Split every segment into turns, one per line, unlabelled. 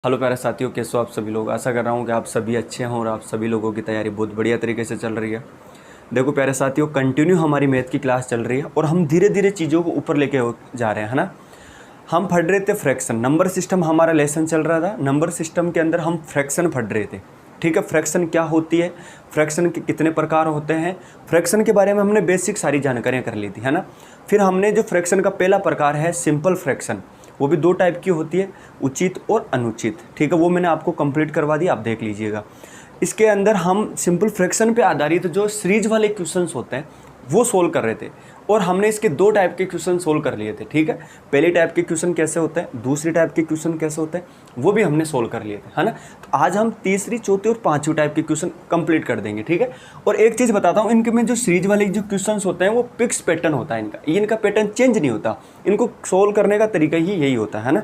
Hello प्यारे साथियों, कैसे हो आप सभी लोग। आशा कर रहा हूँ कि आप सभी अच्छे हैं और आप सभी लोगों की तैयारी बहुत बढ़िया तरीके से चल रही है। देखो प्यारे साथियों, कंटिन्यू हमारी मैथ की क्लास चल रही है और हम धीरे धीरे चीज़ों को ऊपर लेके जा रहे हैं, है ना। हम पढ़ रहे थे फ्रैक्शन, नंबर सिस्टम हमारा लेसन चल रहा था। नंबर सिस्टम के अंदर हम फ्रैक्शन पढ़ रहे थे, ठीक है। फ्रैक्शन क्या होती है, फ्रैक्शन के कितने प्रकार होते हैं, फ्रैक्शन के बारे में हमने बेसिक सारी जानकारियाँ कर ली थी, है ना। फिर हमने जो फ्रैक्शन का पहला प्रकार है सिंपल फ्रैक्शन, वो भी दो टाइप की होती है, उचित और अनुचित, ठीक है। वो मैंने आपको कंप्लीट करवा दिया, आप देख लीजिएगा। इसके अंदर हम सिंपल फ्रैक्शन पे आधारित जो सीरीज वाले क्वेश्चंस होते हैं वो सोल्व कर रहे थे और हमने इसके दो टाइप के क्वेश्चन सोल्व कर लिए थे, ठीक है। पहले टाइप के क्वेश्चन कैसे होते हैं, दूसरी टाइप के क्वेश्चन कैसे होते हैं, वो भी हमने सोल्व कर लिए थे, है ना। तो आज हम तीसरी, चौथी और पांचवी टाइप के क्वेश्चन कंप्लीट कर देंगे, ठीक है। और एक चीज़ बताता हूँ, इनके में जो सीरीज वाले जो क्वेश्चन होते हैं वो फिक्स पैटर्न होता है इनका पैटर्न चेंज नहीं होता। इनको सोल्व करने का तरीका ही यही होता है ना।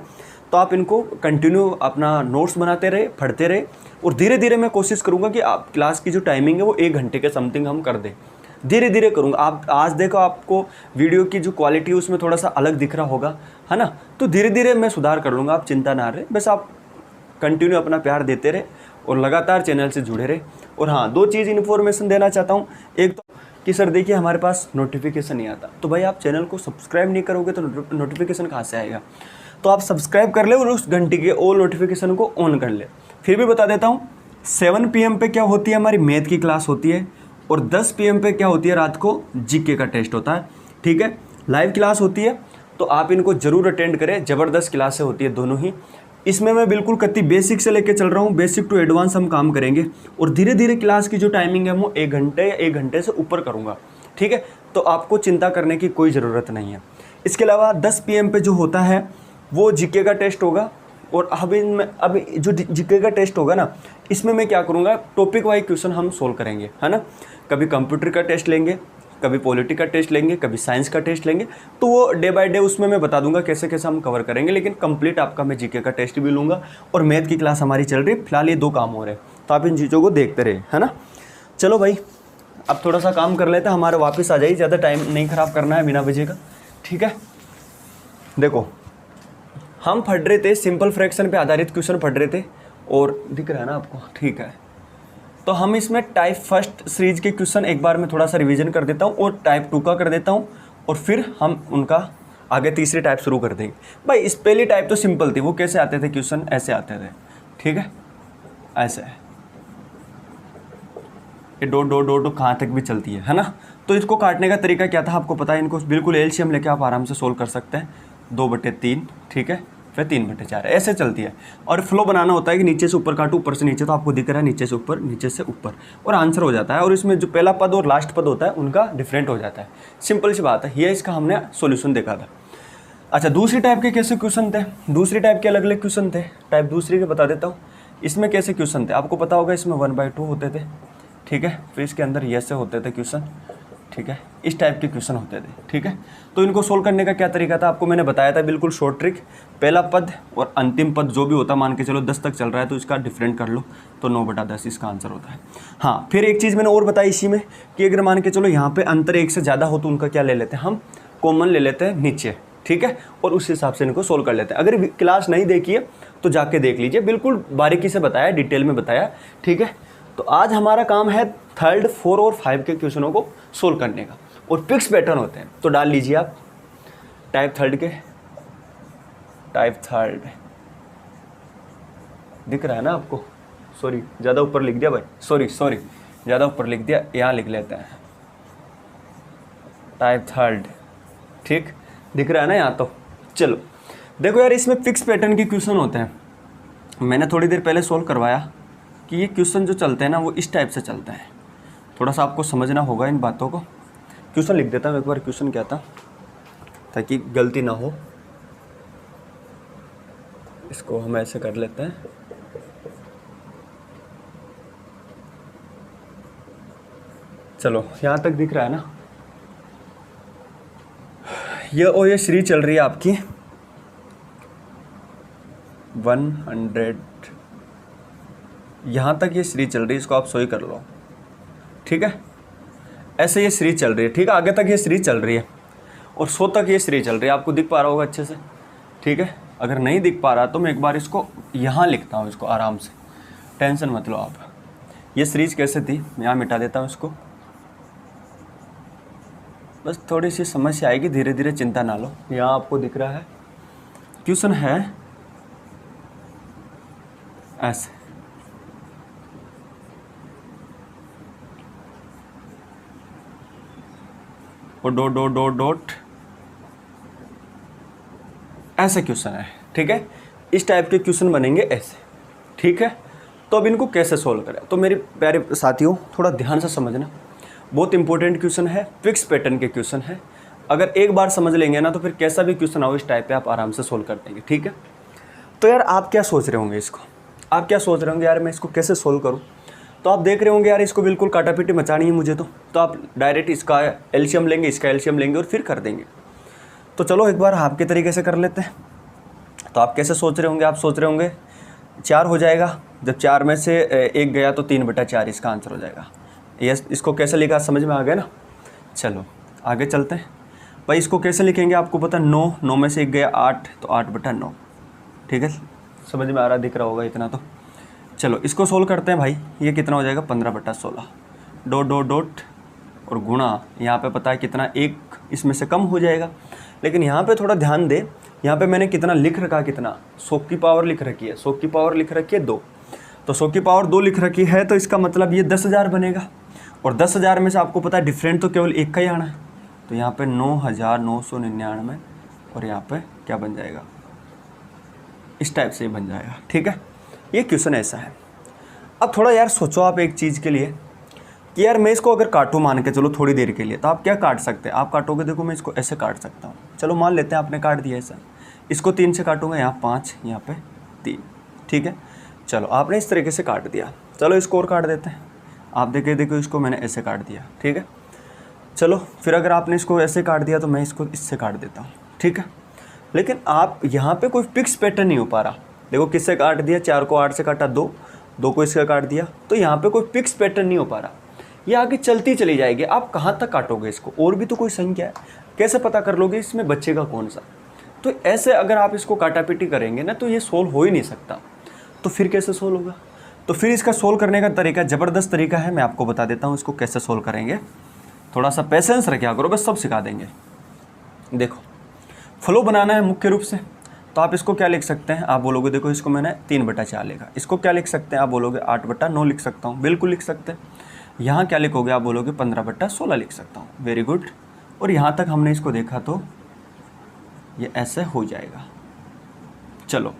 तो आप इनको कंटिन्यू अपना नोट्स बनाते रहे, पढ़ते रहे और धीरे धीरे मैं कोशिश करूँगा कि आप क्लास की जो टाइमिंग है वो 1 घंटे के समथिंग हम कर दें। धीरे धीरे करूँगा। आप आज देखो, आपको वीडियो की जो क्वालिटी है उसमें थोड़ा सा अलग दिख रहा होगा, है ना। तो धीरे धीरे मैं सुधार कर लूँगा, आप चिंता ना रहे। बस आप कंटिन्यू अपना प्यार देते रहे और लगातार चैनल से जुड़े रहे। और हाँ, 2 चीज़ इन्फॉर्मेशन देना चाहता हूँ। एक तो कि सर देखिए हमारे पास नोटिफिकेशन नहीं आता, तो भाई आप चैनल को सब्सक्राइब नहीं करोगे तो नोटिफिकेशन कहाँ से आएगा। तो आप सब्सक्राइब कर ले और उस घंटे के ऑल नोटिफिकेशन को ऑन कर ले। फिर भी बता देता हूँ, 7 PM पे क्या होती है, हमारी मैथ की क्लास होती है और 10 PM पे क्या होती है, रात को जीके का टेस्ट होता है, ठीक है। लाइव क्लास होती है, तो आप इनको ज़रूर अटेंड करें। ज़बरदस्त क्लासें होती है दोनों ही। इसमें मैं बिल्कुल कत्ती बेसिक से लेके चल रहा हूँ, बेसिक टू एडवांस हम काम करेंगे और धीरे धीरे क्लास की जो टाइमिंग है वो 1 घंटे या 1 घंटे से ऊपर करूँगा, ठीक है। तो आपको चिंता करने की कोई ज़रूरत नहीं है। इसके अलावा 10 PM पे जो होता है वो जीके का टेस्ट होगा। और अब जो जीके का टेस्ट होगा ना, इसमें मैं क्या करूँगा, टॉपिक वाइज क्वेश्चन हम सोल्व करेंगे, है ना। कभी कंप्यूटर का टेस्ट लेंगे, कभी पॉलिटी का टेस्ट लेंगे, कभी साइंस का टेस्ट लेंगे। तो वो डे बाय डे उसमें मैं बता दूंगा कैसे कैसे हम कवर करेंगे। लेकिन कंप्लीट आपका मैं जीके का टेस्ट भी लूँगा और मैथ की क्लास हमारी चल रही है। फिलहाल ये 2 काम हो रहे हैं, तो आप इन चीज़ों को देखते रहे, है ना। चलो भाई, अब थोड़ा सा काम कर लेते हैं, हमारे वापस आ जाइए। ज़्यादा टाइम नहीं ख़राब करना है बिना वजह का, ठीक है। देखो, हम पढ़ रहे थे सिंपल फ्रैक्शन पे आधारित क्वेश्चन पढ़ रहे थे और दिख रहा है ना आपको, ठीक है। तो हम इसमें टाइप फर्स्ट सीरीज के क्वेश्चन एक बार मैं थोड़ा सा रिवीजन कर देता हूँ और टाइप 2 का कर देता हूँ और फिर हम उनका आगे तीसरी टाइप शुरू कर देंगे। भाई इस पहली टाइप तो सिंपल थी, वो कैसे आते थे क्वेश्चन, ऐसे आते थे, ठीक है। ऐसे ये डॉट डॉट डॉट कहाँ तक भी चलती है ना। तो इसको काटने का तरीका क्या था आपको पता है। इनको बिल्कुल एलसीएम लेके आप आराम से सोल्व कर सकते हैं। 2/3, ठीक है, फिर 3/4 ऐसे चलती है। और फ्लो बनाना होता है कि नीचे से ऊपर काटो, ऊपर से नीचे। तो आपको दिख रहा है नीचे से ऊपर, नीचे से ऊपर, और आंसर हो जाता है। और इसमें जो पहला पद और लास्ट पद होता है उनका डिफरेंट हो जाता है। सिंपल सी बात है, ये इसका हमने सॉल्यूशन देखा था। अच्छा, दूसरी टाइप के कैसे क्वेश्चन थे, दूसरी टाइप के अलग अलग क्वेश्चन थे। टाइप दूसरी के बता देता हूँ। इसमें कैसे क्वेश्चन थे आपको पता होगा, इसमें 1/2 होते थे, ठीक है। फिर इसके अंदर ये से होते थे क्वेश्चन, ठीक है। इस टाइप के क्वेश्चन होते थे, ठीक है। तो इनको सोल्व करने का क्या तरीका था आपको मैंने बताया था, बिल्कुल शॉर्ट ट्रिक। पहला पद और अंतिम पद जो भी होता, मान के चलो 10 तक चल रहा है तो इसका डिफरेंट कर लो, तो 9/10 इसका आंसर होता है। हाँ, फिर एक चीज़ मैंने और बताई इसी में कि अगर मान के चलो यहाँ पे अंतर 1 से ज़्यादा हो तो उनका क्या ले लेते हैं, हम कॉमन ले लेते हैं नीचे, ठीक है। और उस हिसाब से इनको सोल्व कर लेते हैं। अगर क्लास नहीं देखी है तो जाके देख लीजिए, बिल्कुल बारीकी से बताया, डिटेल में बताया, ठीक है। तो आज हमारा काम है 3rd, 4 और 5 के क्वेश्चनों को सोल्व करने का और फिक्स पैटर्न होते हैं। तो डाल लीजिए आप टाइप 3 के, टाइप 3 दिख रहा है ना आपको। सॉरी, ज़्यादा ऊपर लिख दिया भाई, सॉरी ज़्यादा ऊपर लिख दिया, यहाँ लिख लेते हैं टाइप 3, ठीक दिख रहा है ना यहाँ। तो चलो देखो यार, इसमें फिक्स पैटर्न के क्वेश्चन होते हैं। मैंने थोड़ी देर पहले सोल्व करवाया कि ये क्वेश्चन जो चलते हैं ना वो इस टाइप से चलते हैं। थोड़ा सा आपको समझना होगा इन बातों को। क्वेश्चन लिख देता हूँ एक बार, क्वेश्चन क्या था ताकि गलती ना हो। इसको हम ऐसे कर लेते हैं। चलो यहाँ तक दिख रहा है ना। ये सीरीज चल रही है आपकी 100, यहाँ तक ये सीरीज चल रही है, इसको आप सही कर लो, ठीक है। ऐसे ये सीरीज चल रही है, ठीक है। आगे तक ये सीरीज चल रही है और 100 तक ये सीरीज चल रही है, आपको दिख पा रहा होगा अच्छे से, ठीक है। अगर नहीं दिख पा रहा तो मैं एक बार इसको यहाँ लिखता हूँ, इसको आराम से, टेंशन मत लो आप। ये सीरीज कैसे थी, मैं यहाँ मिटा देता हूँ इसको। बस थोड़ी सी समस्या आएगी, धीरे धीरे, चिंता ना लो। यहाँ आपको दिख रहा है क्वेश्चन है ऐसे, और डॉट डॉट डॉट डॉट ऐसे क्वेश्चन है, ठीक है। इस टाइप के क्वेश्चन बनेंगे ऐसे, ठीक है। तो अब इनको कैसे सोल्व करें, तो मेरे प्यारे साथियों थोड़ा ध्यान से समझना, बहुत इंपॉर्टेंट क्वेश्चन है, फिक्स पैटर्न के क्वेश्चन है। अगर एक बार समझ लेंगे ना तो फिर कैसा भी क्वेश्चन आओ इस टाइप पे आप आराम से सोल्व कर देंगे, ठीक है। तो यार आप क्या सोच रहे होंगे, इसको आप क्या सोच रहे होंगे, यार मैं इसको कैसे सोल्व करूँ। तो आप देख रहे होंगे यार इसको बिल्कुल काटापीटी मचानी है मुझे, तो आप डायरेक्ट इसका एलसीएम लेंगे, इसका एलसीएम लेंगे और फिर कर देंगे। तो चलो एक बार आपके तरीके से कर लेते हैं। तो आप कैसे सोच रहे होंगे, आप सोच रहे होंगे 4 हो जाएगा, जब 4 में से 1 गया तो 3/4 इसका आंसर हो जाएगा। ये इसको कैसे लिखा समझ में आ गया ना। चलो आगे चलते हैं भाई। इसको कैसे लिखेंगे आपको पता, 9 में से 1 गया 8, तो 8/9, ठीक है। समझ में आ रहा, दिख रहा होगा इतना तो। चलो इसको सोल्व करते हैं भाई। ये कितना हो जाएगा, 15/16, डॉट डॉट डॉट और गुणा, यहाँ पे पता है कितना, 1 इसमें से कम हो जाएगा। लेकिन यहाँ पे थोड़ा ध्यान दे, यहाँ पे मैंने कितना लिख रखा, कितना 100 की पावर लिख रखी है, 100 की पावर लिख रखी है 2, तो 100 की पावर 2 लिख रखी है, तो इसका मतलब ये 10,000 बनेगा। और 10,000 में से आपको पता है डिफरेंट तो केवल एक का ही आना है, तो यहाँ पे 9,999 और यहाँ पे क्या बन जाएगा, इस टाइप से ही बन जाएगा, ठीक है। ये क्वेश्चन ऐसा है। अब थोड़ा यार सोचो आप एक चीज़ के लिए कि यार मैं इसको अगर काटूँ मान के चलो थोड़ी देर के लिए, तो आप क्या काट सकते हैं, आप काटोगे, देखो मैं इसको ऐसे काट सकता हूँ। चलो मान लेते हैं आपने काट दिया ऐसा, इसको 3 से काटूंगा, यहाँ 5, यहाँ पे 3, ठीक है। चलो आपने इस तरीके से काट दिया। चलो इसको और काट देते हैं। आप देखो इसको मैंने ऐसे काट दिया, ठीक है। चलो फिर अगर आपने इसको ऐसे काट दिया तो मैं इसको इससे काट देता हूँ, ठीक है। लेकिन आप यहाँ पे कोई फिक्स पैटर्न नहीं हो पा रहा। देखो किससे काट दिया, 4 को 8 से काटा, 2 को इससे काट दिया, तो यहाँ पे कोई फिक्स पैटर्न नहीं हो पा रहा। ये आगे चलती चली जाएगी। आप कहाँ तक काटोगे इसको, और भी तो कोई संख्या है, कैसे पता कर लोगे इसमें बचेगा कौन सा। तो ऐसे अगर आप इसको काटापीटी करेंगे ना तो ये सोल्व हो ही नहीं सकता। तो फिर कैसे सोल्व होगा, तो फिर इसका सोल्व करने का तरीका ज़बरदस्त तरीका है, मैं आपको बता देता हूँ इसको कैसे सोल्व करेंगे। थोड़ा सा पेशेंस रखा करो, बस सब सिखा देंगे। देखो फ्लो बनाना है मुख्य रूप से, तो आप इसको क्या लिख सकते हैं, आप बोलोगे देखो इसको मैंने 3/4 लिखा, इसको क्या लिख सकते हैं, आप बोलोगे 8/9 लिख सकता हूँ, बिल्कुल लिख सकते हैं। यहाँ क्या लिखोगे, आप बोलोगे 15/16 लिख सकता हूँ, वेरी गुड। और यहाँ तक हमने इसको देखा तो ये ऐसे हो जाएगा। चलो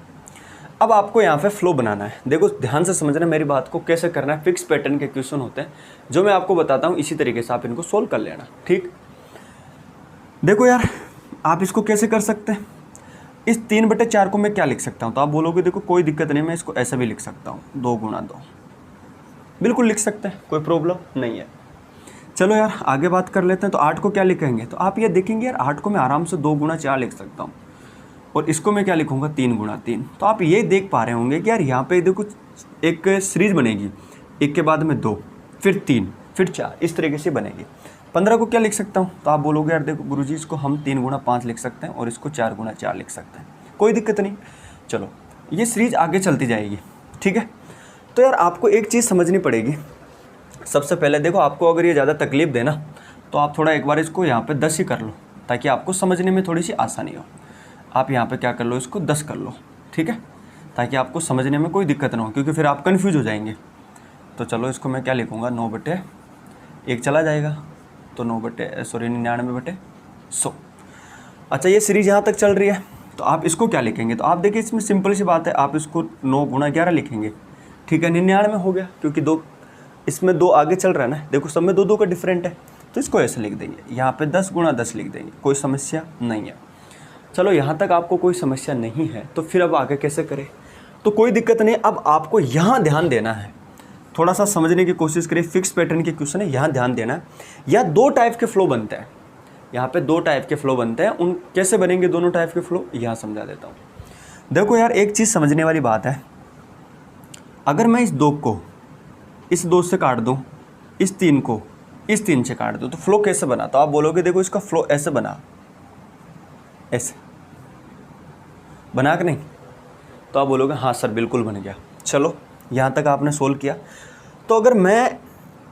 अब आपको यहाँ पे फ्लो बनाना है। देखो ध्यान से समझना मेरी बात को, कैसे करना है। फिक्स पैटर्न के क्वेश्चन होते हैं जो मैं आपको बताता हूँ, इसी तरीके से आप इनको सोल्व कर लेना, ठीक। देखो यार आप इसको कैसे कर सकते हैं, इस 3/4 को मैं क्या लिख सकता हूँ, तो आप बोलोगे देखो कोई दिक्कत नहीं, मैं इसको ऐसे भी लिख सकता हूँ, 2 × 2, बिल्कुल लिख सकते हैं, कोई प्रॉब्लम नहीं है। चलो यार आगे बात कर लेते हैं। तो 8 को क्या लिखेंगे, तो आप ये देखेंगे यार 8 को मैं आराम से 2 × 4 लिख सकता हूँ, और इसको मैं क्या लिखूँगा 3 × 3। तो आप ये देख पा रहे होंगे कि यार यहाँ पे देखो एक सीरीज बनेगी, 1 के बाद में 2, फिर 3, फिर 4, इस तरीके से बनेगी। 15 को क्या लिख सकता हूँ, तो आप बोलोगे यार देखो गुरुजी इसको हम 3 × 5 लिख सकते हैं, और इसको 4 × 4 लिख सकते हैं, कोई दिक्कत नहीं। चलो ये सीरीज आगे चलती जाएगी, ठीक है। तो यार आपको एक चीज़ समझनी पड़ेगी। सबसे पहले देखो आपको अगर ये ज़्यादा तकलीफ देना तो आप थोड़ा एक बार इसको यहाँ पे 10 ही कर लो, ताकि आपको समझने में थोड़ी सी आसानी हो। आप यहाँ पे क्या कर लो, इसको 10 कर लो, ठीक है, ताकि आपको समझने में कोई दिक्कत ना हो, क्योंकि फिर आप कन्फ्यूज हो जाएंगे। तो चलो इसको मैं क्या लिखूँगा, 9/1 चला जाएगा, तो 99/100। अच्छा ये सीरीज यहाँ तक चल रही है, तो आप इसको क्या लिखेंगे, तो आप देखिए इसमें सिंपल सी बात है, आप इसको 9 × 11 लिखेंगे, ठीक है। 99 हो गया, क्योंकि 2 इसमें 2 आगे चल रहा है ना, देखो सब में 2 का डिफरेंट है, तो इसको ऐसे लिख देंगे। यहाँ पे 10 × 10 लिख देंगे, कोई समस्या नहीं है। चलो यहाँ तक आपको कोई समस्या नहीं है, तो फिर अब आगे कैसे करें, तो कोई दिक्कत नहीं। अब आपको यहाँ ध्यान देना है, थोड़ा सा समझने की कोशिश करें। फिक्स पैटर्न के क्वेश्चन है, यहाँ ध्यान देना है। यहाँ 2 टाइप के फ्लो बनते हैं, यहाँ पे 2 टाइप के फ्लो बनते हैं। उन कैसे बनेंगे दोनों टाइप के फ्लो, यहाँ समझा देता हूँ। देखो यार एक चीज़ समझने वाली बात है, अगर मैं इस 2 को इस 2 से काट दूँ, इस 3 को इस 3 से काट दूँ, तो फ्लो कैसे बना, तो आप बोलोगे देखो इसका फ्लो ऐसे बना, ऐसे बना के नहीं? तो आप बोलोगे हाँ सर बिल्कुल बन गया। चलो यहाँ तक आपने सोल्व किया। तो अगर मैं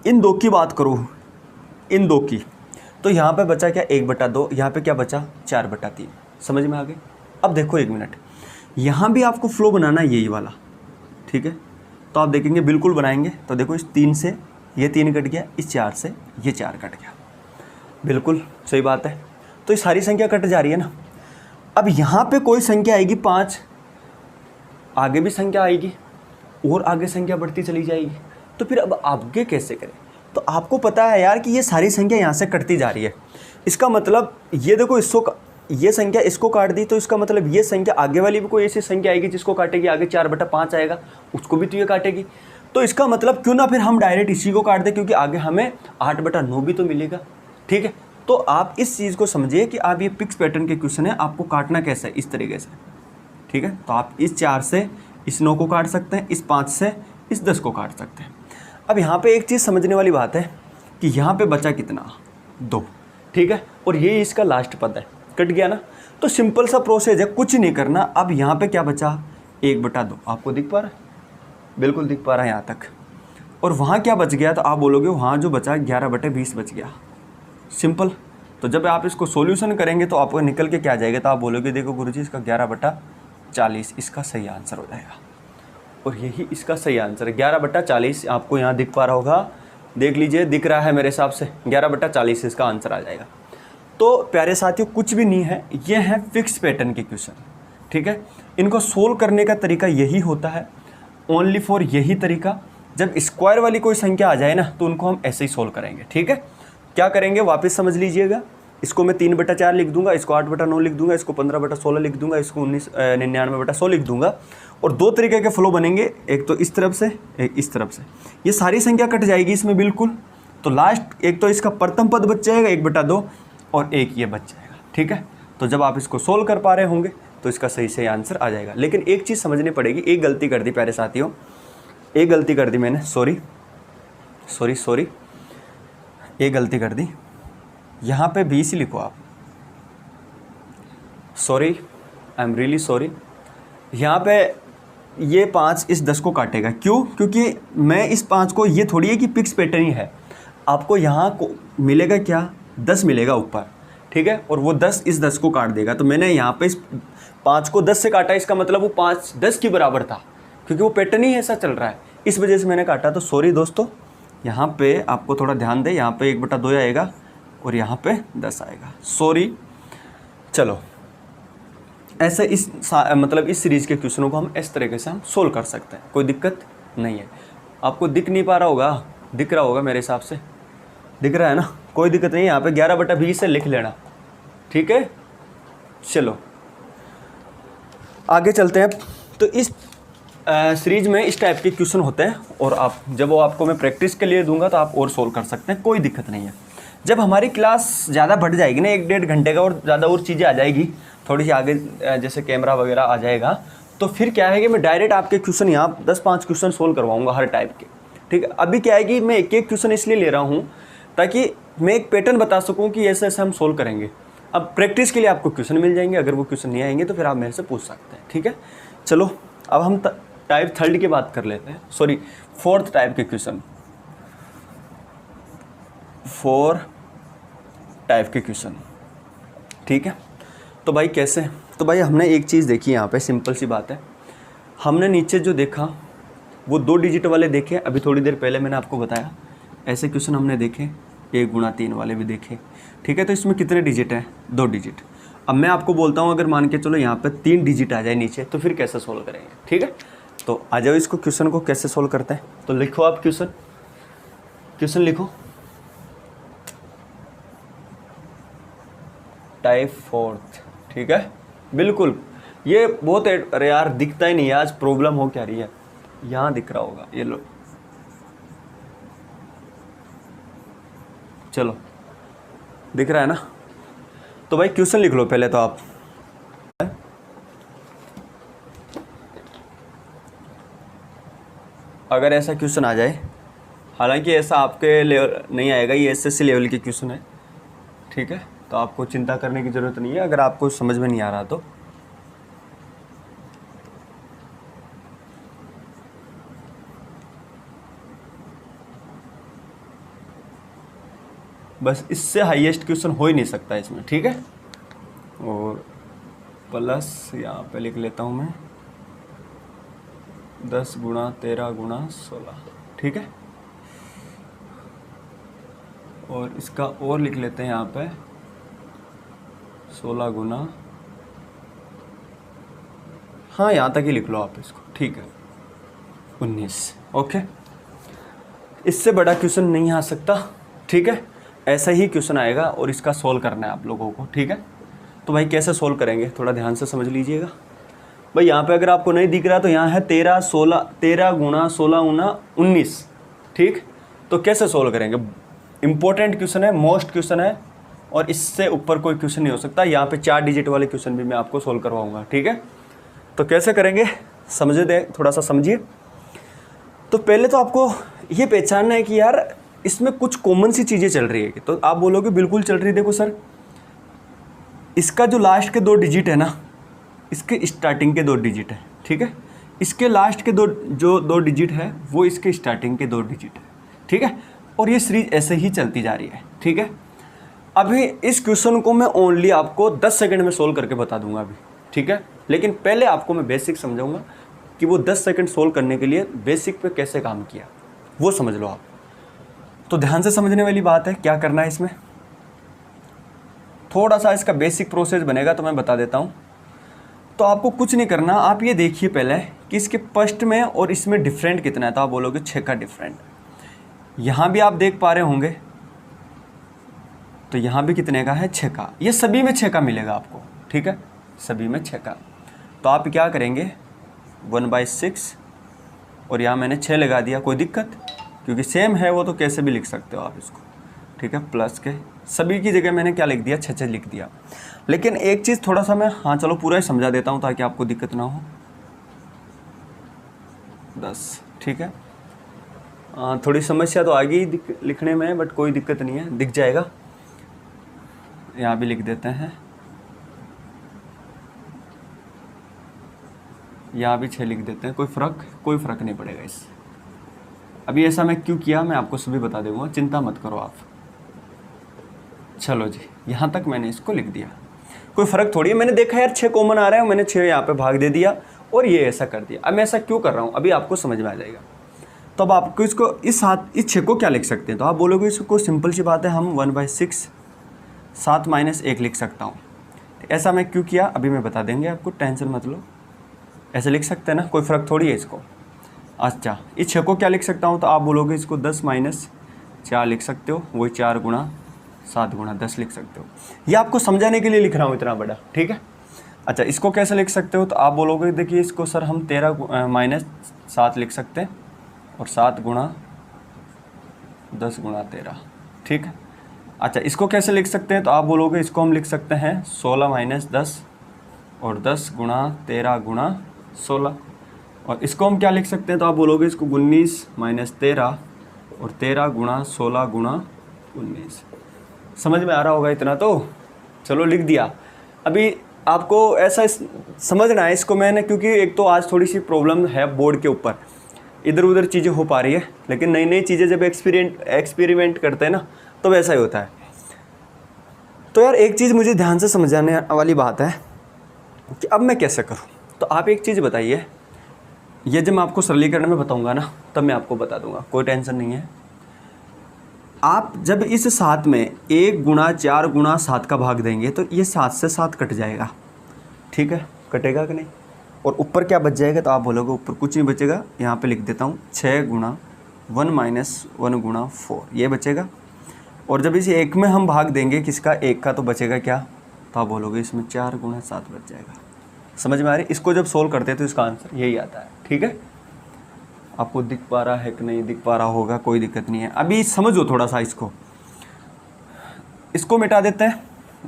इन दो की बात करूँ, इन दो की, तो यहाँ पे बचा क्या 1/2, यहाँ पे क्या बचा 4/3। समझ में आ गई? अब देखो 1 मिनट, यहाँ भी आपको फ्लो बनाना है यही वाला, ठीक है। तो आप देखेंगे बिल्कुल बनाएंगे तो देखो इस 3 से ये 3 कट गया, इस 4 से ये 4 कट गया, बिल्कुल सही बात है। तो ये सारी संख्या कट जा रही है ना। अब यहाँ पे कोई संख्या आएगी 5, आगे भी संख्या आएगी और आगे संख्या बढ़ती चली जाएगी। तो फिर अब आगे कैसे करें? तो आपको पता है यार कि ये सारी संख्या यहाँ से कटती जा रही है। इसका मतलब ये देखो, इसको ये संख्या इसको काट दी, तो इसका मतलब ये संख्या आगे वाली भी कोई ऐसी संख्या आएगी जिसको काटेगी, आगे 4/5 आएगा, उसको भी तो ये काटेगी। तो इसका मतलब क्यों ना फिर हम डायरेक्ट इसी को काट दें, क्योंकि आगे हमें 8/9 भी तो मिलेगा, ठीक है। तो आप इस चीज़ को समझिए कि आप ये फिक्स पैटर्न के क्वेश्चन है, आपको काटना कैसे है, इस तरीके से, ठीक है। तो आप इस 4 से इस 9 को काट सकते हैं, इस 5 से इस 10 को काट सकते हैं। अब यहाँ पे एक चीज़ समझने वाली बात है कि यहाँ पे बचा कितना 2, ठीक है, और ये इसका लास्ट पद है, कट गया ना। तो सिंपल सा प्रोसेस है, कुछ नहीं करना। अब यहाँ पे क्या बचा 1/2, आपको दिख पा रहा है? बिल्कुल दिख पा रहा है यहाँ तक। और वहाँ क्या बच गया? तो आप बोलोगे वहाँ जो बचा 11/20 बच गया, सिंपल। तो जब आप इसको सॉल्यूशन करेंगे तो आपको निकल के क्या जाएगा? तो आप बोलोगे देखो गुरुजी इसका 11/40 इसका सही आंसर हो जाएगा। और यही इसका सही आंसर है, 11/40। आपको यहाँ दिख पा रहा होगा, देख लीजिए, दिख रहा है मेरे हिसाब से, 11/40 इसका आंसर आ जाएगा। तो प्यारे साथियों कुछ भी नहीं है, ये है फिक्स पैटर्न के क्वेश्चन, ठीक है। इनको सोल्व करने का तरीका यही होता है, ओनली फॉर यही तरीका। जब स्क्वायर वाली कोई संख्या आ जाए ना तो उनको हम ऐसे ही सोल्व करेंगे, ठीक है। क्या करेंगे वापस समझ लीजिएगा। इसको मैं 3/4 लिख दूंगा, इसको 8/9 लिख दूंगा, इसको 15/16 लिख दूंगा, इसको 99/100 लिख दूंगा। और दो तरीके के फ्लो बनेंगे, एक तो इस तरफ से, एक इस तरफ से। ये सारी संख्या कट जाएगी इसमें बिल्कुल। तो लास्ट एक तो इसका प्रथम पद बच जाएगा 1/2 और एक ये बच जाएगा, ठीक है। तो जब आप इसको सोल्व कर पा रहे होंगे तो इसका सही से आंसर आ जाएगा। लेकिन एक चीज़ समझनी पड़ेगी, एक गलती कर दी प्यारे साथियों, एक गलती कर दी मैंने, सॉरी, एक गलती कर दी। यहाँ पे 20 ही लिखो आप, sorry, I am really sorry. यहाँ पे ये 5 इस 10 को काटेगा, क्यों? क्योंकि मैं इस 5 को, ये थोड़ी है कि फिक्स पैटर्न ही है, आपको यहाँ को मिलेगा क्या 10 मिलेगा ऊपर, ठीक है, और वो 10 इस 10 को काट देगा। तो मैंने यहाँ पे इस 5 को 10 से काटा, इसका मतलब वो 5 10 के बराबर था, क्योंकि वो पैटर्न ही ऐसा चल रहा है, इस वजह से मैंने काटा। तो सॉरी दोस्तों, यहाँ पे आपको थोड़ा ध्यान दे, यहाँ पे 1/2 आएगा और यहाँ पे 10 आएगा, सॉरी। चलो ऐसे इस मतलब इस सीरीज़ के क्वेश्चनों को हम इस तरीके से हम सोल्व कर सकते हैं, कोई दिक्कत नहीं है। आपको दिख नहीं पा रहा होगा, दिख रहा होगा मेरे हिसाब से, दिख रहा है ना, कोई दिक्कत नहीं है। यहाँ पे 11/20 से लिख लेना, ठीक है। चलो आगे चलते हैं। तो इस सीरीज में इस टाइप के क्वेश्चन होते हैं, और आप जब वो आपको मैं प्रैक्टिस के लिए दूंगा तो आप और सोल्व कर सकते हैं, कोई दिक्कत नहीं है। जब हमारी क्लास ज़्यादा बढ़ जाएगी ना, 1-1.5 घंटे का, और ज़्यादा और चीज़ें आ जाएगी थोड़ी सी आगे, जैसे कैमरा वगैरह आ जाएगा, तो फिर क्या है कि मैं डायरेक्ट आपके क्वेश्चन यहाँ 10-5 क्वेश्चन सोल्व करवाऊँगा हर टाइप के, ठीक है। अभी क्या है कि मैं एक क्वेश्चन इसलिए ले रहा हूँ ताकि मैं एक पैटर्न बता सकूँ कि ऐसे ऐसे हम सोल्व करेंगे। अब प्रैक्टिस के लिए आपको क्वेश्चन मिल जाएंगे, अगर वो क्वेश्चन नहीं आएंगे तो फिर आप मेरे से पूछ सकते हैं, ठीक है। चलो अब हम टाइप 3 की बात कर लेते हैं, सॉरी 4th टाइप के क्वेश्चन, 4 टाइप के क्वेश्चन, ठीक है। तो भाई कैसे? तो भाई हमने एक चीज़ देखी यहाँ पे, सिंपल सी बात है, हमने नीचे जो देखा वो 2 डिजिट वाले देखे, अभी थोड़ी देर पहले मैंने आपको बताया, ऐसे क्वेश्चन हमने देखे, 1 गुणा 3 वाले भी देखे, ठीक है। तो इसमें कितने डिजिट हैं? 2 डिजिट। अब मैं आपको बोलता हूँ अगर मान के चलो यहाँ पे 3 डिजिट आ जाए नीचे, तो फिर कैसे सोल्व करेंगे, ठीक है। तो आ जाओ इसको, क्वेश्चन को कैसे सोल्व करते हैं। तो लिखो आप क्वेश्चन लिखो, टाइप 4th, ठीक है। बिल्कुल, ये बहुत, अरे यार दिखता ही नहीं है, आज प्रॉब्लम हो क्या रही है, यहाँ दिख रहा होगा, ये लो, चलो दिख रहा है ना। तो भाई क्वेश्चन लिख लो पहले तो आप, अगर ऐसा क्वेश्चन आ जाए, हालांकि ऐसा आपके लेवल नहीं आएगा, ये एसएससी लेवल के क्वेश्चन है, ठीक है। तो आपको चिंता करने की ज़रूरत नहीं है अगर आपको समझ में नहीं आ रहा तो। बस इससे हाईएस्ट क्वेश्चन हो ही नहीं सकता इसमें, ठीक है। और प्लस यहाँ पे लिख लेता हूँ मैं 10 गुणा 13 गुणा 16, ठीक है। और इसका और लिख लेते हैं यहाँ पे 16 गुना, हाँ यहाँ तक ही लिख लो आप इसको, ठीक है, 19। ओके, इससे बड़ा क्वेश्चन नहीं आ सकता, ठीक है। ऐसा ही क्वेश्चन आएगा और इसका सोल्व करना है आप लोगों को, ठीक है। तो भाई कैसे सोल्व करेंगे थोड़ा ध्यान से समझ लीजिएगा। भाई यहाँ पे अगर आपको नहीं दिख रहा तो यहाँ है 13 गुणा 16 गुना 19, ठीक। तो कैसे सोल्व करेंगे, इंपॉर्टेंट क्वेश्चन है, मोस्ट क्वेश्चन है, और इससे ऊपर कोई क्वेश्चन नहीं हो सकता। यहाँ पे 4 डिजिट वाले क्वेश्चन भी मैं आपको सोल्व करवाऊंगा, ठीक है। तो कैसे करेंगे समझे दे, थोड़ा सा समझिए। तो पहले तो आपको ये पहचानना है कि यार इसमें कुछ कॉमन सी चीज़ें चल रही है। तो आप बोलोगे बिल्कुल चल रही है, देखो सर इसका जो लास्ट के 2 डिजिट है ना, इसके स्टार्टिंग के 2 डिजिट है, ठीक है। इसके लास्ट के जो 2 डिजिट है वो इसके स्टार्टिंग के 2 डिजिट है, ठीक है। और ये सीरीज ऐसे ही चलती जा रही है, ठीक है। अभी इस क्वेश्चन को मैं ओनली आपको 10 सेकंड में सोल्व करके बता दूंगा अभी, ठीक है। लेकिन पहले आपको मैं बेसिक समझाऊंगा कि वो 10 सेकंड सोल्व करने के लिए बेसिक पे कैसे काम किया, वो समझ लो आप। तो ध्यान से समझने वाली बात है, क्या करना है इसमें, थोड़ा सा इसका बेसिक प्रोसेस बनेगा तो मैं बता देता हूँ। तो आपको कुछ नहीं करना, आप ये देखिए पहले कि इसके फर्स्ट में और इसमें डिफरेंट कितना है। तो आप बोलोगे 6 का डिफरेंट, यहाँ भी आप देख पा रहे होंगे, तो यहाँ भी कितने का है, 6 का। ये सभी में 6 का मिलेगा आपको, ठीक है, सभी में 6 का। तो आप क्या करेंगे 1/6, और यहाँ मैंने 6 लगा दिया, कोई दिक्कत, क्योंकि सेम है वो तो कैसे भी लिख सकते हो आप इसको, ठीक है। प्लस के सभी की जगह मैंने क्या लिख दिया, 6 लिख दिया। लेकिन एक चीज़ थोड़ा सा मैं, हाँ चलो पूरा ही समझा देता हूँ ताकि आपको दिक्कत ना हो। 10, ठीक है। थोड़ी समस्या तो आ गई लिखने में, बट कोई दिक्कत नहीं है, दिख जाएगा। यहाँ भी लिख देते हैं, यहाँ भी 6 लिख देते हैं, कोई फ़र्क नहीं पड़ेगा इससे। अभी ऐसा मैं क्यों किया मैं आपको सभी बता दूँगा, चिंता मत करो आप। चलो जी, यहाँ तक मैंने इसको लिख दिया, कोई फ़र्क थोड़ी है। मैंने देखा यार 6 कॉमन आ रहा है, मैंने 6 यहाँ पे भाग दे दिया और ये ऐसा कर दिया। अब मैं ऐसा क्यों कर रहा हूँ अभी आपको समझ में आ जाएगा। तो अब आपको इसको इस 6 को क्या लिख सकते हैं, तो आप बोलोगे इसको सिंपल सी बात है, हम 1/6 7 - 1 लिख सकता हूँ। ऐसा मैं क्यों किया अभी मैं बता देंगे आपको, टेंशन मत लो। ऐसे लिख सकते हैं ना, कोई फ़र्क थोड़ी है इसको। अच्छा, इस 6 को क्या लिख सकता हूँ, तो आप बोलोगे इसको 10 - 4 लिख सकते हो, वही 4 गुणा 7 गुणा 10 लिख सकते हो। ये आपको समझाने के लिए लिख रहा हूँ इतना बड़ा, ठीक है। अच्छा, इसको कैसे लिख सकते हो, तो आप बोलोगे देखिए इसको सर हम 13 - 7 लिख सकते हैं, और 7 गुणा 10 गुणा 13, ठीक है। अच्छा, इसको कैसे लिख सकते हैं, तो आप बोलोगे इसको हम लिख सकते हैं 16 - 10 और 10 गुणा 13 गुणा 16। और इसको हम क्या लिख सकते हैं, तो आप बोलोगे इसको 19 - 13 और 13 गुणा 16 गुणा 19। समझ में आ रहा होगा इतना, तो चलो लिख दिया। अभी आपको ऐसा समझना है इसको मैंने, क्योंकि एक तो आज थोड़ी सी प्रॉब्लम है बोर्ड के ऊपर, इधर उधर चीज़ें हो पा रही है, लेकिन नई नई चीज़ें जब एक्सपेरिमेंट करते हैं ना तो वैसा ही होता है। तो यार एक चीज़ मुझे ध्यान से समझाने वाली बात है कि अब मैं कैसे करूँ। तो आप एक चीज़ बताइए, ये जब मैं आपको सरलीकरण में बताऊँगा ना तब मैं आपको बता दूँगा, कोई टेंशन नहीं है। आप जब इस 7 में 1 गुणा 4 गुणा 7 का भाग देंगे तो ये 7 से 7 कट जाएगा, ठीक है, कटेगा कि नहीं। और ऊपर क्या बच जाएगा, तो आप बोलोगे ऊपर कुछ नहीं बचेगा, यहाँ पे लिख देता हूँ 6 गुणा 1 - 1 गुणा 4, ये बचेगा। और जब इसे 1 में हम भाग देंगे किसका, 1 का, तो बचेगा क्या, तो आप बोलोगे इसमें 4 गुणा 7 बच जाएगा। समझ में आ रही, इसको जब सोल्व करते हैं तो इसका आंसर यही आता है, ठीक है। आपको दिख पा रहा है कि नहीं दिख पा रहा होगा, कोई दिक्कत नहीं है। अभी समझो थोड़ा सा इसको मिटा देते हैं,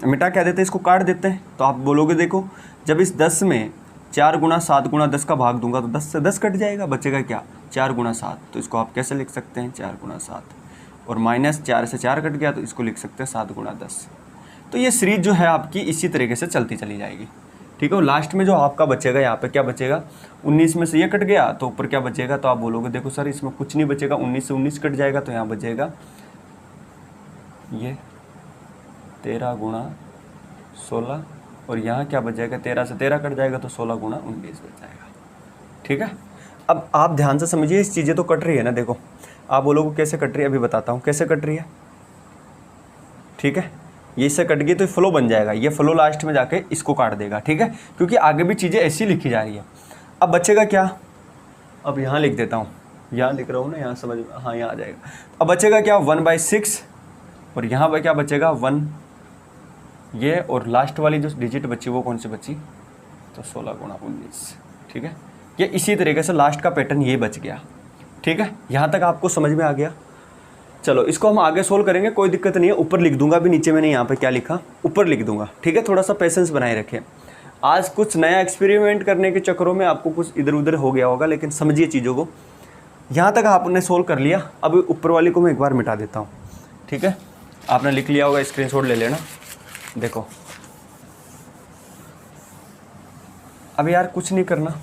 मिटा क्या देते हैं, इसको काट देते हैं। तो आप बोलोगे देखो जब इस 10 में 4 गुणा 7 गुणा 10 का भाग दूंगा तो 10 से 10 कट जाएगा, बचेगा क्या, 4 गुणा 7। तो इसको आप कैसे लिख सकते हैं, 4 गुणा 7, और -4 से 4 कट गया तो इसको लिख सकते हैं 7 गुणा 10। तो ये सीरीज जो है आपकी इसी तरीके से चलती चली जाएगी, ठीक है। और लास्ट में जो आपका बचेगा, यहाँ पे क्या बचेगा, 19 में से ये कट गया तो ऊपर क्या बचेगा, तो आप बोलोगे देखो सर इसमें कुछ नहीं बचेगा, 19 से 19 कट जाएगा तो यहाँ बचेगा ये 13 गुणा 16 और यहाँ क्या बच जाएगा, 13 से 13 कट जाएगा तो 16 गुणा 19 बच जाएगा। ठीक है, अब आप ध्यान से समझिए, इस चीज़ें तो कट रही है ना। देखो आप बोलोगे कैसे कट रही है, अभी बताता हूँ कैसे कट रही है। ठीक है, ये इससे कट गई तो फ्लो बन जाएगा, ये फ्लो लास्ट में जाके इसको काट देगा। ठीक है, क्योंकि आगे भी चीज़ें ऐसी लिखी जा रही है। अब बचेगा क्या, अब यहाँ लिख देता हूँ, यहाँ लिख रहा हूँ ना, यहाँ समझ, हाँ यहाँ आ जाएगा। अब बचेगा क्या, 1/6 और यहाँ पर क्या बचेगा 1 ये, और लास्ट वाली जो डिजिट बची वो कौन सी बची, तो 16 गुणा 19। ठीक है, ये इसी तरीके से लास्ट का पैटर्न ये बच गया। ठीक है, यहाँ तक आपको समझ में आ गया। चलो इसको हम आगे सोल्व करेंगे, कोई दिक्कत नहीं है, ऊपर लिख दूंगा भी, नीचे मैंने यहाँ पे क्या लिखा ऊपर लिख दूंगा। ठीक है, थोड़ा सा पेशेंस बनाए रखें। आज कुछ नया एक्सपेरिमेंट करने के चक्करों में आपको कुछ इधर उधर हो गया होगा, लेकिन समझिए चीज़ों को। यहाँ तक आपने सोल्व कर लिया, अब ऊपर वाली को मैं एक बार मिटा देता हूँ। ठीक है, आपने लिख लिया होगा, स्क्रीनशॉट ले लेना। देखो अब यार कुछ नहीं करना,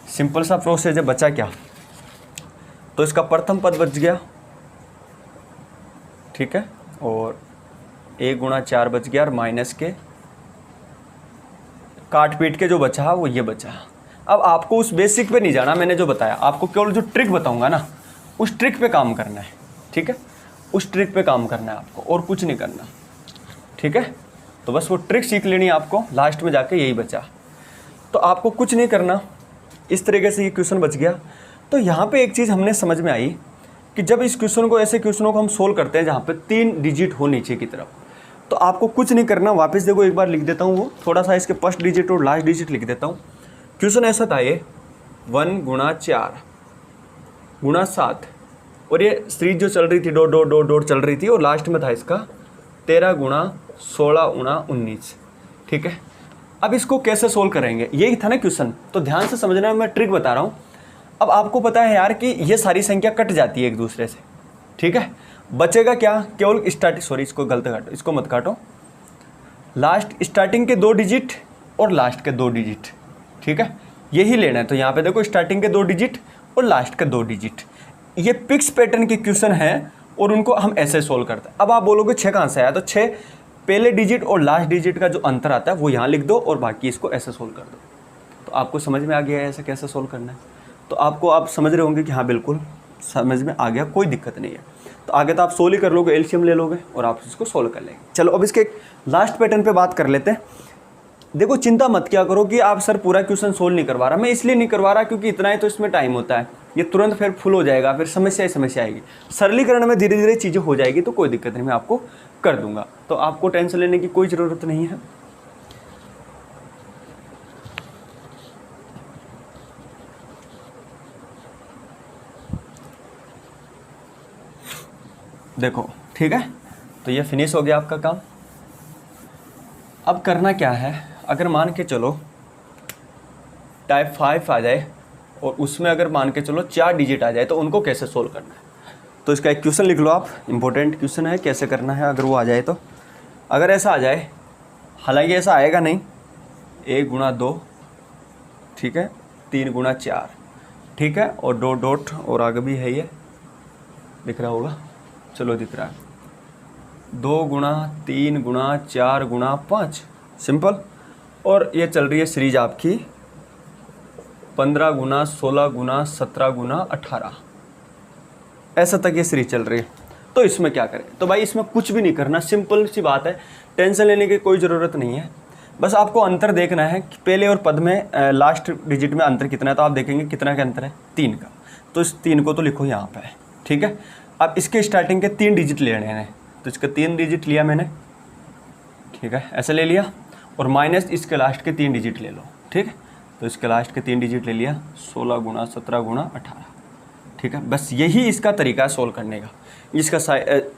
सिंपल सा प्रोसेस है। बचा क्या, तो इसका प्रथम पद बच गया। ठीक है, और 1 गुणा 4 बच गया, और माइनस के काट पीट के जो बचा वो ये बचा। अब आपको उस बेसिक पे नहीं जाना, मैंने जो बताया आपको केवल जो ट्रिक बताऊंगा ना, उस ट्रिक पे काम करना है। ठीक है, उस ट्रिक पे काम करना है आपको, और कुछ नहीं करना। ठीक है, तो बस वो ट्रिक सीख लेनी है आपको, लास्ट में जाके यही बचा। तो आपको कुछ नहीं करना, इस तरीके से ये क्वेश्चन बच गया। तो यहाँ पे एक चीज़ हमने समझ में आई कि जब इस क्वेश्चन को, ऐसे क्वेश्चनों को हम सोल्व करते हैं जहाँ पे 3 डिजिट हो नीचे की तरफ, तो आपको कुछ नहीं करना। वापस देखो एक बार लिख देता हूँ, वो थोड़ा सा इसके फर्स्ट डिजिट और लास्ट डिजिट लिख देता हूँ। क्वेश्चन ऐसा था ये 1 गुणा 4 गुणा 7, और ये सीरीज जो चल रही थी डॉट डॉट डॉट डॉट चल रही थी, और लास्ट में था इसका 13 गुणा 16 गुणा 19। ठीक है, अब इसको कैसे सोल्व करेंगे, यही था ना क्वेश्चन। तो ध्यान से समझना, मैं ट्रिक बता रहा हूँ। अब आपको पता है यार कि ये सारी संख्या कट जाती है एक दूसरे से। ठीक है, बचेगा क्या, केवल स्टार्टिंग, सॉरी इसको गलत काटो, इसको मत काटो, लास्ट स्टार्टिंग के 2 डिजिट और लास्ट के 2 डिजिट। ठीक है, यही लेना है। तो यहाँ पे देखो स्टार्टिंग के 2 डिजिट और लास्ट के 2 डिजिट, ये फिक्स पैटर्न के क्वेश्चन है, और उनको हम ऐसे सोल्व करते हैं। अब आप बोलोगे 6 कहाँ से आया, तो 6 पहले डिजिट और लास्ट डिजिट का जो अंतर आता है वो यहाँ लिख दो, और बाकी इसको ऐसे सोल्व कर दो। तो आपको समझ में आ गया है ऐसे कैसे सोल्व करना है। तो आपको आप समझ रहे होंगे कि हाँ बिल्कुल समझ में आ गया, कोई दिक्कत नहीं है। तो आगे तो आप सोल्व ही कर लोगे, एलसीएम ले लोगे और आप इसको सोल्व कर लेंगे। चलो अब इसके लास्ट पैटर्न पे बात कर लेते हैं। देखो चिंता मत क्या करो कि आप सर पूरा क्वेश्चन सोल्व नहीं करवा रहा, मैं इसलिए नहीं करवा रहा क्योंकि इतना ही तो इसमें टाइम होता है, ये तुरंत फिर फुल हो जाएगा, फिर समस्या ही समस्या आएगी। सरलीकरण में धीरे धीरे चीज़ें हो जाएगी, तो कोई दिक्कत नहीं, मैं आपको कर दूंगा। तो आपको टेंशन लेने की कोई ज़रूरत नहीं है। देखो ठीक है, तो ये फिनिश हो गया आपका काम। अब करना क्या है, अगर मान के चलो टाइप 5 आ जाए और उसमें अगर मान के चलो 4 डिजिट आ जाए, तो उनको कैसे सोल्व करना है। तो इसका एक क्वेश्चन लिख लो आप, इंपॉर्टेंट क्वेश्चन है, कैसे करना है अगर वो आ जाए तो। अगर ऐसा आ जाए, हालांकि ऐसा आएगा नहीं, 1 गुणा 2, ठीक है, 3 गुणा 4, ठीक है, और डॉट डॉट और आगे भी है, ये दिख रहा होगा, चलो दिख रहा है, 2 गुणा 3 गुणा 4 गुणा 5, सिंपल। और ये चल रही है सीरीज आपकी 15 गुना 16 गुना 17 गुना 18, ऐसा तक ये सीरीज चल रही है। तो इसमें क्या करें, तो भाई इसमें कुछ भी नहीं करना, सिंपल सी बात है, टेंशन लेने की कोई ज़रूरत नहीं है। बस आपको अंतर देखना है कि पहले और पद में लास्ट डिजिट में अंतर कितना है। तो आप देखेंगे कितना का अंतर है, 3 का, तो इस 3 को तो लिखो यहाँ पे, ठीक है। अब इसके स्टार्टिंग के 3 डिजिट लेने हैं, तो इसके 3 डिजिट लिया मैंने, ठीक है, ऐसे ले लिया, और माइनस इसके लास्ट के 3 डिजिट ले लो, ठीक है। तो इसके लास्ट के 3 डिजिट ले लिया, 16 गुना 17 गुना 18, ठीक है। बस यही इसका तरीका है सोल्व करने का। इसका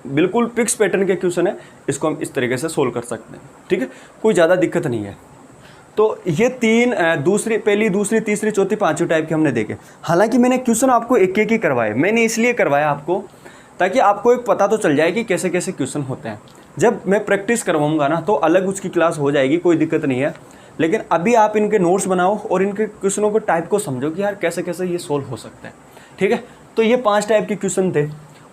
बिल्कुल फिक्स पैटर्न के क्वेश्चन है, इसको हम इस तरीके से सोल्व कर सकते हैं, ठीक है, कोई ज़्यादा दिक्कत नहीं है। तो ये 3 दूसरी, पहली, दूसरी, तीसरी, चौथी, पांचवी टाइप के हमने देखे। हालांकि मैंने क्वेश्चन आपको एक एक ही करवाए, मैंने इसलिए करवाया आपको ताकि आपको एक पता तो चल जाए कि कैसे कैसे क्वेश्चन होते हैं। जब मैं प्रैक्टिस करवाऊंगा ना तो अलग उसकी क्लास हो जाएगी, कोई दिक्कत नहीं है। लेकिन अभी आप इनके नोट्स बनाओ और इनके क्वेश्चनों को टाइप को समझो कि यार कैसे कैसे ये सोल्व हो सकता है, ठीक है। तो ये 5 टाइप के क्वेश्चन थे,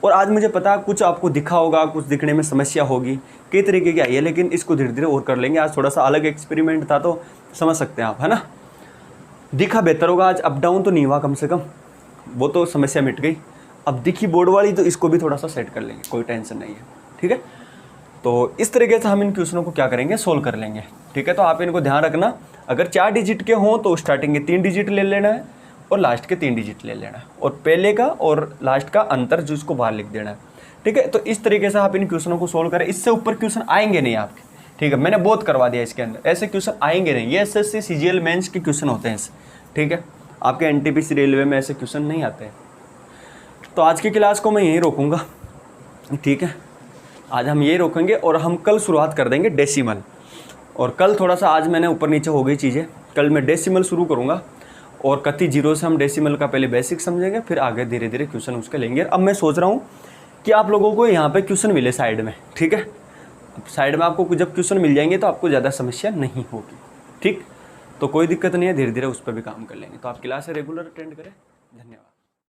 और आज मुझे पता कुछ आपको दिखा होगा, कुछ दिखने में समस्या होगी, कई तरीके की आई है, लेकिन इसको धीरे धीरे और कर लेंगे। आज थोड़ा सा अलग एक्सपेरिमेंट था तो समझ सकते हैं आप, है ना। दिखा बेहतर होगा, आज अप डाउन तो नहीं हुआ, कम से कम वो तो समस्या मिट गई। अब दिखी बोर्ड वाली तो इसको भी थोड़ा सा सेट कर लेंगे, कोई टेंशन नहीं है, ठीक है। तो इस तरीके से हम इन क्वेश्चनों को क्या करेंगे, सोल्व कर लेंगे, ठीक है। तो आप इनको ध्यान रखना, अगर 4 डिजिट के हों तो स्टार्टिंग के 3 डिजिट ले लेना है और लास्ट के 3 डिजिट ले लेना है, और पहले का और लास्ट का अंतर जो इसको बाहर लिख देना है, ठीक है। तो इस तरीके से आप इन क्वेश्चनों को सोल्व करें। इससे ऊपर क्वेश्चन आएंगे नहीं आपके, ठीक है। मैंने बहुत करवा दिया इसके अंदर, ऐसे क्वेश्चन आएंगे नहीं। ये SSC CGL मेंस के क्वेश्चन होते हैं ऐसे, ठीक है। आपके NTPC रेलवे में ऐसे क्वेश्चन नहीं आते हैं। तो आज की क्लास को मैं यहीं रोकूंगा, ठीक है। आज हम यही रोकेंगे और हम कल शुरुआत कर देंगे डेसिमल। और कल थोड़ा सा, आज मैंने ऊपर नीचे हो गई चीज़ें, कल मैं डेसिमल शुरू करूँगा और कति जीरो से हम डेसिमल का पहले बेसिक समझेंगे, फिर आगे धीरे धीरे क्वेश्चन उसके लेंगे। अब मैं सोच रहा हूँ कि आप लोगों को यहाँ पे क्वेश्चन मिले साइड में, ठीक है। अब साइड में आपको जब क्वेश्चन मिल जाएंगे तो आपको ज़्यादा समस्या नहीं होगी, ठीक। तो कोई दिक्कत नहीं है, धीरे धीरे उस पर भी काम कर लेंगे। तो आप क्लास रेगुलर अटेंड करें। धन्यवाद।